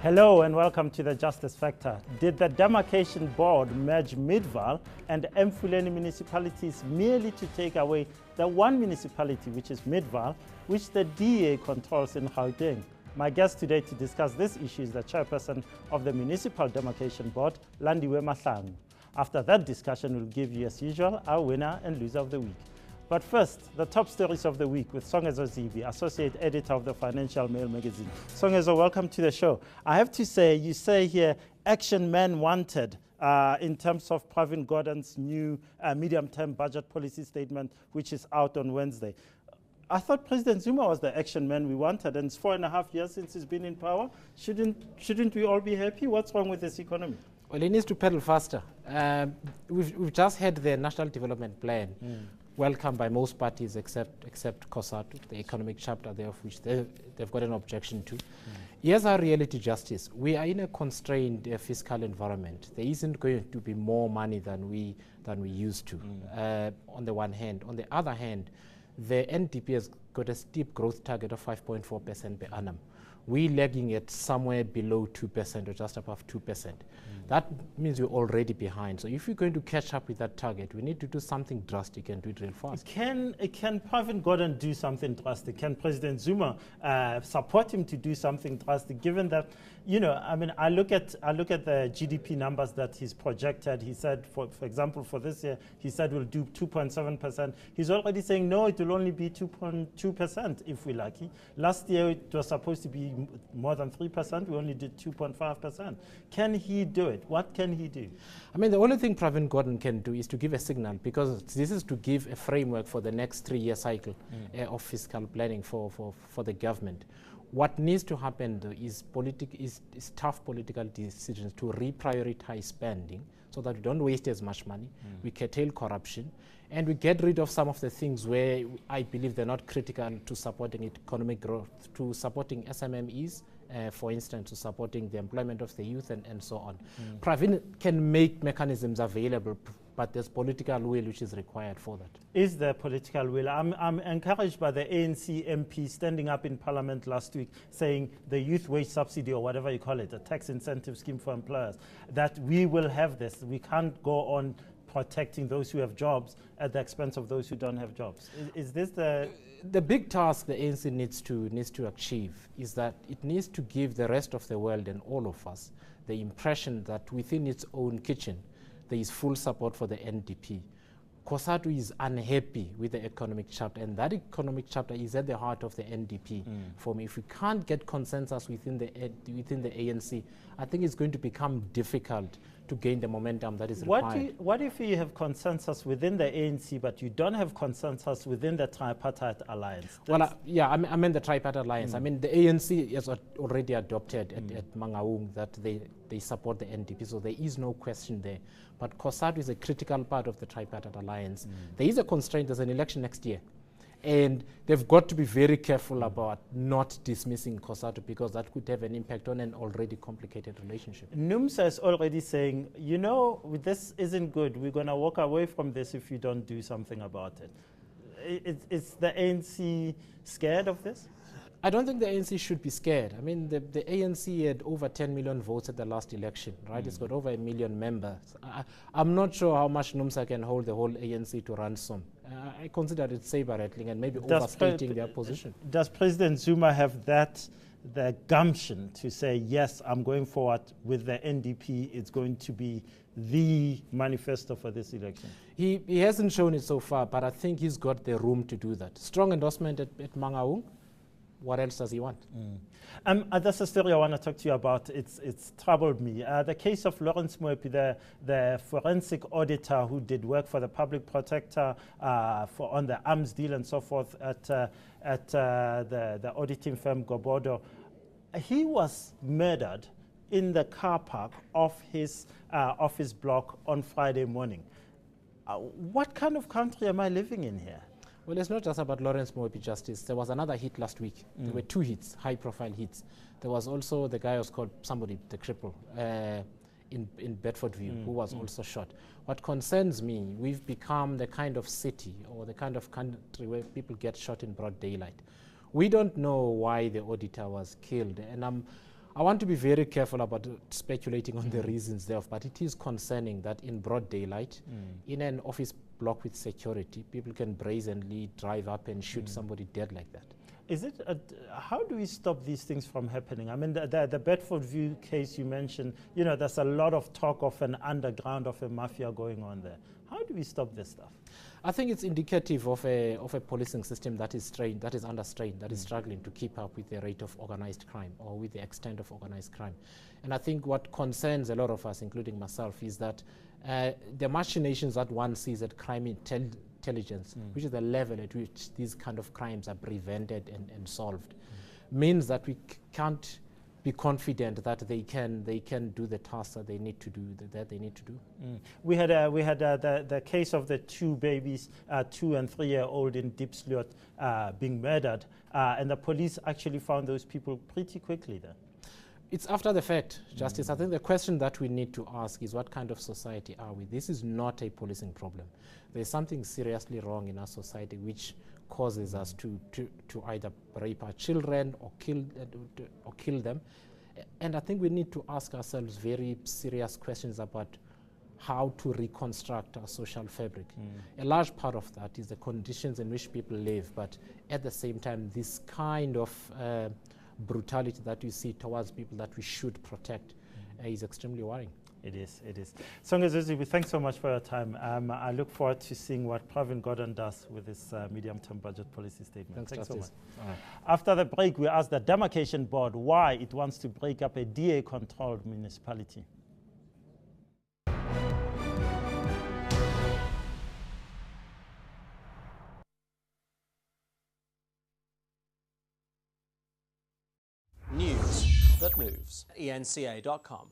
Hello and welcome to the Justice Factor. Did the Demarcation Board merge Midvaal and Mfuleni municipalities merely to take away the one municipality, which is Midvaal, which the DA controls in Gauteng? My guest today to discuss this issue is the chairperson of the Municipal Demarcation Board, Landiwe Mahlangu. After that discussion, we'll give you, as usual, our winner and loser of the week. But first, the top stories of the week with Songezo Zibi, Associate Editor of the Financial Mail magazine. Songezo, welcome to the show. I have to say, you say here, action man wanted in terms of Pravin Gordhan's new medium-term budget policy statement, which is out on Wednesday. I thought President Zuma was the action man we wanted, and it's 4.5 years since he's been in power. Shouldn't we all be happy? What's wrong with this economy? Well, he needs to pedal faster. We've just had the National Development Plan, welcomed by most parties except COSATU, the economic chapter there, of which they've got an objection to. Here's our reality justice. We are in a constrained fiscal environment. There isn't going to be more money than we used to, on the one hand. On the other hand, the NDP has got a steep growth target of 5.4% per annum. We're lagging at somewhere below 2% or just above 2%. That means we're already behind. So if we're going to catch up with that target, we need to do something drastic and do it real fast. Can Pravin Gordhan do something drastic? Can President Zuma support him to do something drastic, given that, I look at the GDP numbers that he's projected. He said, for example, for this year, he said we'll do 2.7%. He's already saying, no, it will only be 2.2% if we're lucky. Last year, it was supposed to be more than 3%. We only did 2.5%. Can he do it? What can he do? The only thing Pravin Gordhan can do is to give a signal, because this is to give a framework for the next 3-year cycle of fiscal planning for the government. What needs to happen, though, is tough political decisions to reprioritize spending so that we don't waste as much money, we curtail corruption, and we get rid of some of the things where I believe they're not critical to supporting economic growth, to supporting SMMEs, for instance, to supporting the employment of the youth and so on. Pravin can make mechanisms available, but there's political will which is required for that. Is there political will? I'm encouraged by the ANC MP standing up in Parliament last week saying the youth wage subsidy, or whatever you call it, a tax incentive scheme for employers, that we will have this. We can't go on protecting those who have jobs at the expense of those who don't have jobs. Is this the big task the ANC needs to achieve is that it needs to give the rest of the world and all of us the impression that within its own kitchen there is full support for the NDP. COSATU is unhappy with the economic chapter, and that economic chapter is at the heart of the NDP. For me, if we can't get consensus within the ANC, I think it's going to become difficult to gain the momentum that is required. What if you have consensus within the ANC, but you don't have consensus within the tripartite alliance? I mean the tripartite alliance. The ANC has already adopted at Mangaung that they support the NDP, so there is no question there. But COSATU is a critical part of the tripartite alliance. There is a constraint. There's an election next year. And they've got to be very careful about not dismissing COSATU, because that could have an impact on an already complicated relationship. NUMSA is already saying, this isn't good. We're going to walk away from this if you don't do something about it. Is the ANC scared of this? I don't think the ANC should be scared. The ANC had over 10 million votes at the last election, right? It's got over 1 million members. I'm not sure how much NUMSA can hold the whole ANC to ransom. I consider it saber-rattling and maybe overstating their position. Does President Zuma have the gumption to say, yes, I'm going forward with the NDP, it's going to be the manifesto for this election? He hasn't shown it so far, but I think he's got the room to do that. Strong endorsement at Mangaung. What else does he want? That's a story I want to talk to you about. It's troubled me. The case of Lawrence Moepi, the forensic auditor who did work for the public protector on the arms deal and so forth at the auditing firm Gobodo. He was murdered in the car park of his office block on Friday morning. What kind of country am I living in here? Well, it's not just about Lawrence Moepi Justice. There was another hit last week. There were 2 hits, high-profile hits. There was also the guy who was called somebody, the cripple, in Bedfordview, who was also shot. What concerns me, we've become the kind of city or the kind of country where people get shot in broad daylight. We don't know why the auditor was killed, and I want to be very careful about speculating on the reasons thereof, but it is concerning that in broad daylight, in an office block with security, people can brazenly drive up and shoot somebody dead like that. Is it? How do we stop these things from happening? I mean, the Bedford View case you mentioned, you know, there's a lot of talk of an underground of a mafia going on there. How do we stop this stuff? I think it's indicative of a policing system that is strained, that is under strain, that is struggling to keep up with the rate of organized crime or with the extent of organized crime. And I think what concerns a lot of us, including myself, is that the machinations that one sees at crime intelligence, which is the level at which these kind of crimes are prevented and solved, means that we can't be confident that they can do the tasks that they need to do. We had the case of the two babies, 2 and 3-year-old in Diepsloot being murdered, and the police actually found those people pretty quickly then. It's after the fact, Justice. I think the question that we need to ask is, what kind of society are we? This is not a policing problem. There's something seriously wrong in our society which causes us to either rape our children or kill them. And I think we need to ask ourselves very serious questions about how to reconstruct our social fabric. A large part of that is the conditions in which people live, but at the same time, this kind of brutality that we see towards people that we should protect is extremely worrying. It is. Songezo Zibi, thanks so much for your time. I look forward to seeing what Pravin Gordhan does with this medium-term budget policy statement. Thanks so much. After the break, we asked the Demarcation Board why it wants to break up a DA-controlled municipality. News that moves. ENCA.com.